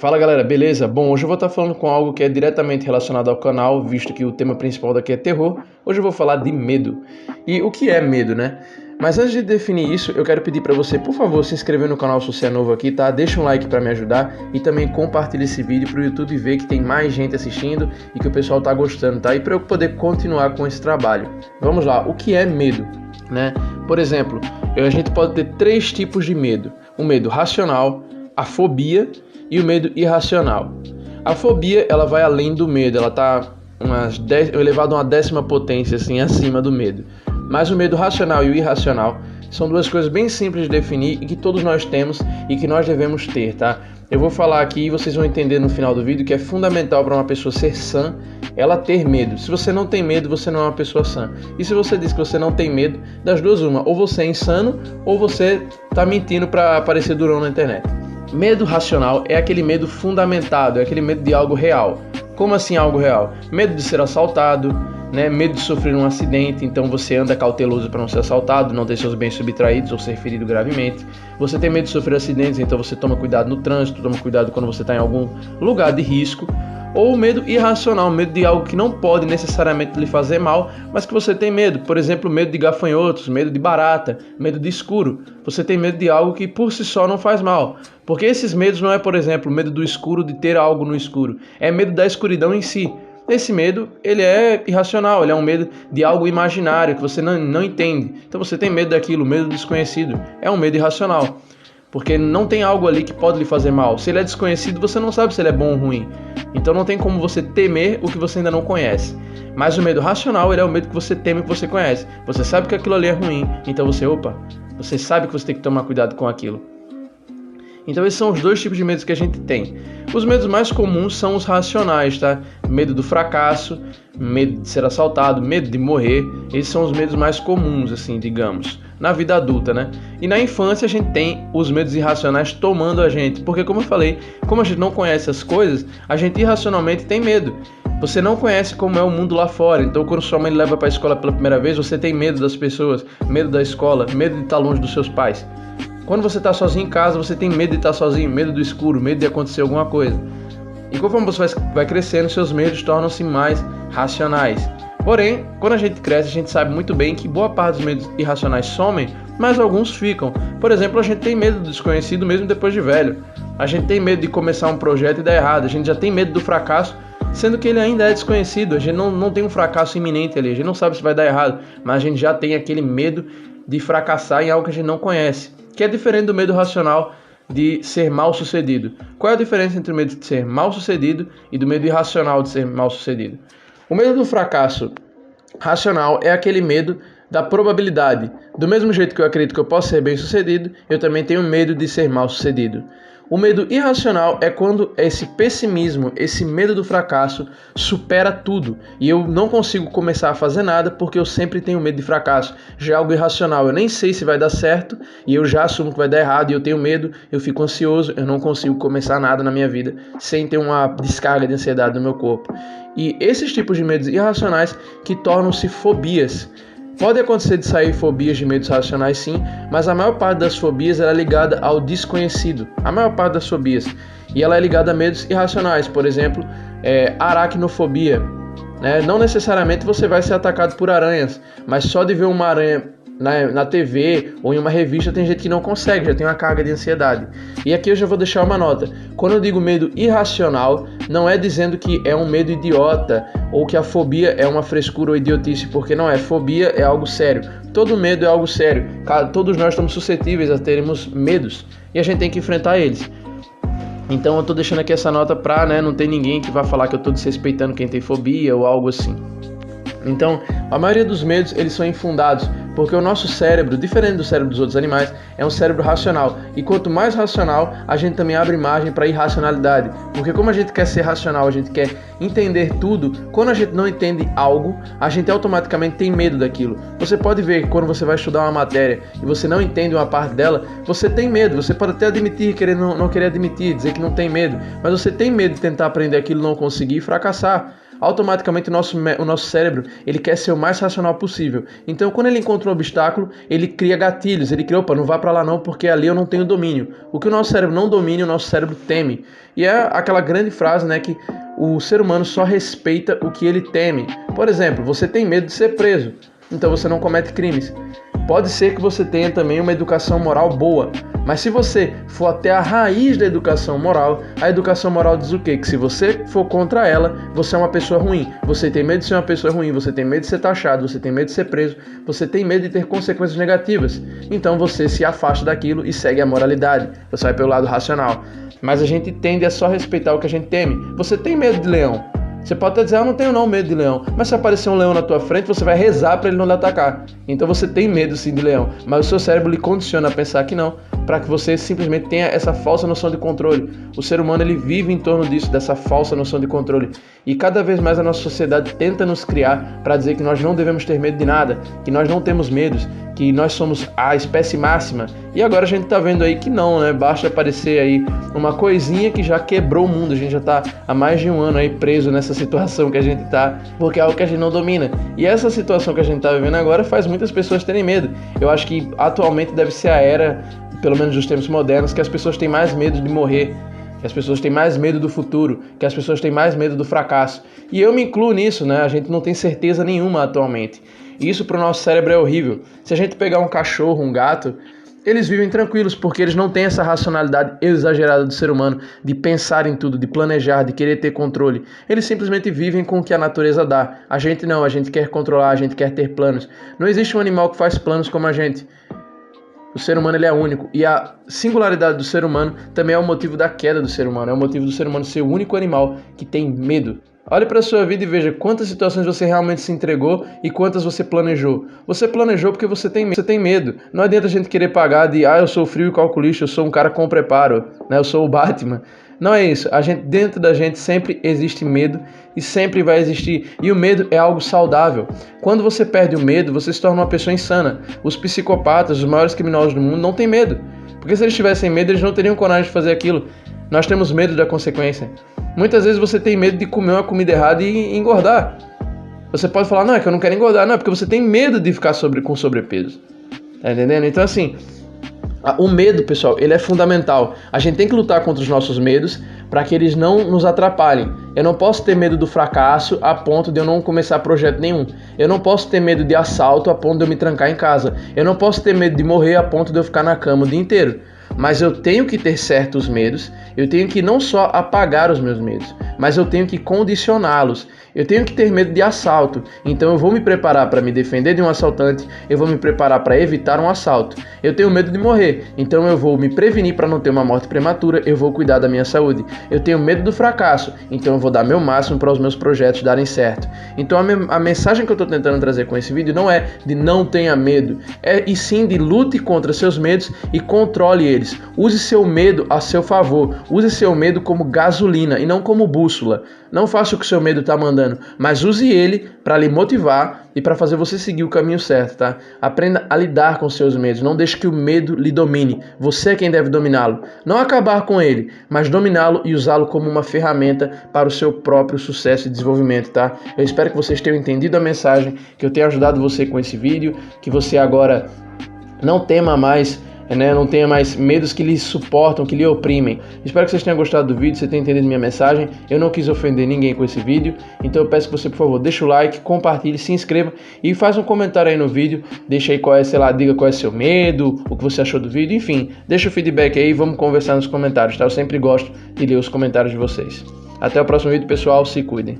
Fala galera, beleza? Bom, hoje eu vou estar falando com algo que é diretamente relacionado ao canal, visto que o tema principal daqui é terror. Hoje eu vou falar de medo. E o que é medo, né? Mas antes de definir isso, eu quero pedir para você, por favor, se inscrever no canal se você é novo aqui, tá? Deixa um like para me ajudar e também compartilha esse vídeo para o YouTube ver que tem mais gente assistindo e que o pessoal tá gostando, tá? E para eu poder continuar com esse trabalho. Vamos lá, o que é medo, né? Por exemplo, a gente pode ter três tipos de medo. O medo racional, a fobia e o medo irracional. A fobia, ela vai além do medo, ela tá elevado a uma 10ª potência, assim, acima do medo. Mas o medo racional e o irracional são duas coisas bem simples de definir e que todos nós temos e que nós devemos ter, tá? Eu vou falar aqui e vocês vão entender no final do vídeo que é fundamental para uma pessoa ser sã, ela ter medo. Se você não tem medo, você não é uma pessoa sã. E se você diz que você não tem medo, das duas uma, ou você é insano ou você tá mentindo para parecer durão na internet. Medo racional é aquele medo fundamentado, é aquele medo de algo real. Como assim algo real? Medo de ser assaltado, né? Medo de sofrer um acidente, então você anda cauteloso para não ser assaltado, não ter seus bens subtraídos ou ser ferido gravemente. Você tem medo de sofrer acidentes, então você toma cuidado no trânsito, toma cuidado quando você está em algum lugar de risco. Ou medo irracional, medo de algo que não pode necessariamente lhe fazer mal, mas que você tem medo. Por exemplo, medo de gafanhotos, medo de barata, medo de escuro. Você tem medo de algo que por si só não faz mal. Porque esses medos não é, por exemplo, medo do escuro, de ter algo no escuro. É medo da escuridão em si. Esse medo, ele é irracional, ele é um medo de algo imaginário que você não entende. Então você tem medo daquilo, medo do desconhecido. É um medo irracional. Porque não tem algo ali que pode lhe fazer mal. Se ele é desconhecido, você não sabe se ele é bom ou ruim. Então não tem como você temer o que você ainda não conhece. Mas o medo racional, ele é o medo que você teme o que você conhece. Você sabe que aquilo ali é ruim, então você sabe que você tem que tomar cuidado com aquilo. Então esses são os dois tipos de medos que a gente tem. Os medos mais comuns são os racionais, tá? Medo do fracasso, medo de ser assaltado, medo de morrer. Esses são os medos mais comuns, assim, digamos, na vida adulta, né? E na infância a gente tem os medos irracionais tomando a gente. Porque, como eu falei, como a gente não conhece as coisas, a gente irracionalmente tem medo. Você não conhece como é o mundo lá fora. Então, quando sua mãe leva para a escola pela primeira vez, você tem medo das pessoas, medo da escola, medo de estar longe dos seus pais. Quando você está sozinho em casa, você tem medo de estar sozinho, medo do escuro, medo de acontecer alguma coisa. E conforme você vai crescendo, seus medos tornam-se mais racionais. Porém, quando a gente cresce, a gente sabe muito bem que boa parte dos medos irracionais somem, mas alguns ficam. Por exemplo, a gente tem medo do desconhecido mesmo depois de velho. A gente tem medo de começar um projeto e dar errado. A gente já tem medo do fracasso, sendo que ele ainda é desconhecido. A gente não tem um fracasso iminente ali. A gente não sabe se vai dar errado, mas a gente já tem aquele medo de fracassar em algo que a gente não conhece, que é diferente do medo racional de ser mal sucedido. Qual é a diferença entre o medo de ser mal sucedido e do medo irracional de ser mal sucedido? O medo do fracasso racional é aquele medo da probabilidade. Do mesmo jeito que eu acredito que eu posso ser bem sucedido, eu também tenho medo de ser mal sucedido. O medo irracional é quando esse pessimismo, esse medo do fracasso supera tudo e eu não consigo começar a fazer nada porque eu sempre tenho medo de fracasso. Já é algo irracional, eu nem sei se vai dar certo e eu já assumo que vai dar errado e eu tenho medo, eu fico ansioso, eu não consigo começar nada na minha vida sem ter uma descarga de ansiedade no meu corpo. E esses tipos de medos irracionais que tornam-se fobias. Pode acontecer de sair fobias de medos racionais sim, mas a maior parte das fobias ela é ligada ao desconhecido. A maior parte das fobias. E ela é ligada a medos irracionais, por exemplo, aracnofobia. Né? Não necessariamente você vai ser atacado por aranhas, mas só de ver uma aranha na TV ou em uma revista tem gente que não consegue, já tem uma carga de ansiedade. E aqui eu já vou deixar uma nota. Quando eu digo medo irracional, não é dizendo que é um medo idiota ou que a fobia é uma frescura ou idiotice, porque não é. Fobia é algo sério. Todo medo é algo sério. Todos nós estamos suscetíveis a termos medos e a gente tem que enfrentar eles. Então eu tô deixando aqui essa nota pra não ter ninguém que vá falar que eu tô desrespeitando quem tem fobia ou algo assim. Então, a maioria dos medos, eles são infundados, porque o nosso cérebro, diferente do cérebro dos outros animais, é um cérebro racional. E quanto mais racional, a gente também abre margem para irracionalidade. Porque como a gente quer ser racional, a gente quer entender tudo, quando a gente não entende algo, a gente automaticamente tem medo daquilo. Você pode ver que quando você vai estudar uma matéria e você não entende uma parte dela, você tem medo. Você pode até admitir, não querer admitir, dizer que não tem medo, mas você tem medo de tentar aprender aquilo, não conseguir e fracassar. automaticamente o nosso cérebro, ele quer ser o mais racional possível. Então, quando ele encontra um obstáculo, ele cria gatilhos, ele cria, opa, não vá para lá não, porque ali eu não tenho domínio. O que o nosso cérebro não domina, o nosso cérebro teme. E é aquela grande frase, né, que o ser humano só respeita o que ele teme. Por exemplo, você tem medo de ser preso, então você não comete crimes. Pode ser que você tenha também uma educação moral boa, mas se você for até a raiz da educação moral, a educação moral diz o quê? Que se você for contra ela, você é uma pessoa ruim. Você tem medo de ser uma pessoa ruim, você tem medo de ser taxado, você tem medo de ser preso, você tem medo de ter consequências negativas. Então você se afasta daquilo e segue a moralidade. Você vai pelo lado racional. Mas a gente tende a só respeitar o que a gente teme. Você tem medo de leão? Você pode até dizer, eu não tenho não medo de leão. Mas se aparecer um leão na tua frente, você vai rezar para ele não lhe atacar. Então você tem medo sim de leão. Mas o seu cérebro lhe condiciona a pensar que não, para que você simplesmente tenha essa falsa noção de controle. O ser humano ele vive em torno disso, dessa falsa noção de controle. E cada vez mais a nossa sociedade tenta nos criar para dizer que nós não devemos ter medo de nada, que nós não temos medos, que nós somos a espécie máxima. E agora a gente tá vendo aí que não, né? Basta aparecer aí uma coisinha que já quebrou o mundo. A gente já tá há mais de um ano aí preso nessa situação que a gente tá, porque é algo que a gente não domina. E essa situação que a gente tá vivendo agora faz muitas pessoas terem medo. Eu acho que atualmente deve ser a era, pelo menos dos tempos modernos, que as pessoas têm mais medo de morrer, que as pessoas têm mais medo do futuro, que as pessoas têm mais medo do fracasso. E eu me incluo nisso, né? A gente não tem certeza nenhuma atualmente. E isso pro nosso cérebro é horrível. Se a gente pegar um cachorro, um gato, eles vivem tranquilos porque eles não têm essa racionalidade exagerada do ser humano de pensar em tudo, de planejar, de querer ter controle. Eles simplesmente vivem com o que a natureza dá. A gente não, a gente quer controlar, a gente quer ter planos. Não existe um animal que faz planos como a gente. O ser humano ele é único e a singularidade do ser humano também é o motivo da queda do ser humano, é o motivo do ser humano ser o único animal que tem medo. Olhe para a sua vida e veja quantas situações você realmente se entregou e quantas você planejou. Você planejou porque você tem medo. Não adianta a gente querer pagar de eu sou frio e calculista, eu sou um cara com preparo, né? Eu sou o Batman. Não é isso. Dentro da gente sempre existe medo e sempre vai existir. E o medo é algo saudável. Quando você perde o medo, você se torna uma pessoa insana. Os psicopatas, os maiores criminosos do mundo, não têm medo. Porque se eles tivessem medo, eles não teriam coragem de fazer aquilo. Nós temos medo da consequência. Muitas vezes você tem medo de comer uma comida errada e engordar. Você pode falar, não, é que eu não quero engordar. Não, é porque você tem medo de ficar com sobrepeso. Tá entendendo? Então assim, o medo, pessoal, ele é fundamental. A gente tem que lutar contra os nossos medos para que eles não nos atrapalhem. Eu não posso ter medo do fracasso a ponto de eu não começar projeto nenhum. Eu não posso ter medo de assalto a ponto de eu me trancar em casa. Eu não posso ter medo de morrer a ponto de eu ficar na cama o dia inteiro. Mas eu tenho que ter certos medos, eu tenho que não só apagar os meus medos, mas eu tenho que condicioná-los. Eu tenho que ter medo de assalto, então eu vou me preparar para me defender de um assaltante, eu vou me preparar para evitar um assalto. Eu tenho medo de morrer, então eu vou me prevenir para não ter uma morte prematura, eu vou cuidar da minha saúde. Eu tenho medo do fracasso, então eu vou dar meu máximo para os meus projetos darem certo. Então a mensagem que eu estou tentando trazer com esse vídeo não é de não tenha medo, e sim de lute contra seus medos e controle eles. Use seu medo a seu favor, use seu medo como gasolina e não como bússola. Não faça o que o seu medo está mandando, mas use ele para lhe motivar e para fazer você seguir o caminho certo, tá? Aprenda a lidar com seus medos, não deixe que o medo lhe domine. Você é quem deve dominá-lo. Não acabar com ele, mas dominá-lo e usá-lo como uma ferramenta para o seu próprio sucesso e desenvolvimento, tá? Eu espero que vocês tenham entendido a mensagem, que eu tenha ajudado você com esse vídeo, que você agora não tema mais, né? Não tenha mais medos que lhe suportam, que lhe oprimem. Espero que vocês tenham gostado do vídeo, você tenha entendido minha mensagem. Eu não quis ofender ninguém com esse vídeo, então eu peço que você, por favor, deixe o like, compartilhe, se inscreva e faz um comentário aí no vídeo. Deixa aí qual é, sei lá, diga qual é seu medo, o que você achou do vídeo, enfim. Deixa o feedback aí e vamos conversar nos comentários, tá? Eu sempre gosto de ler os comentários de vocês. Até o próximo vídeo, pessoal, se cuidem.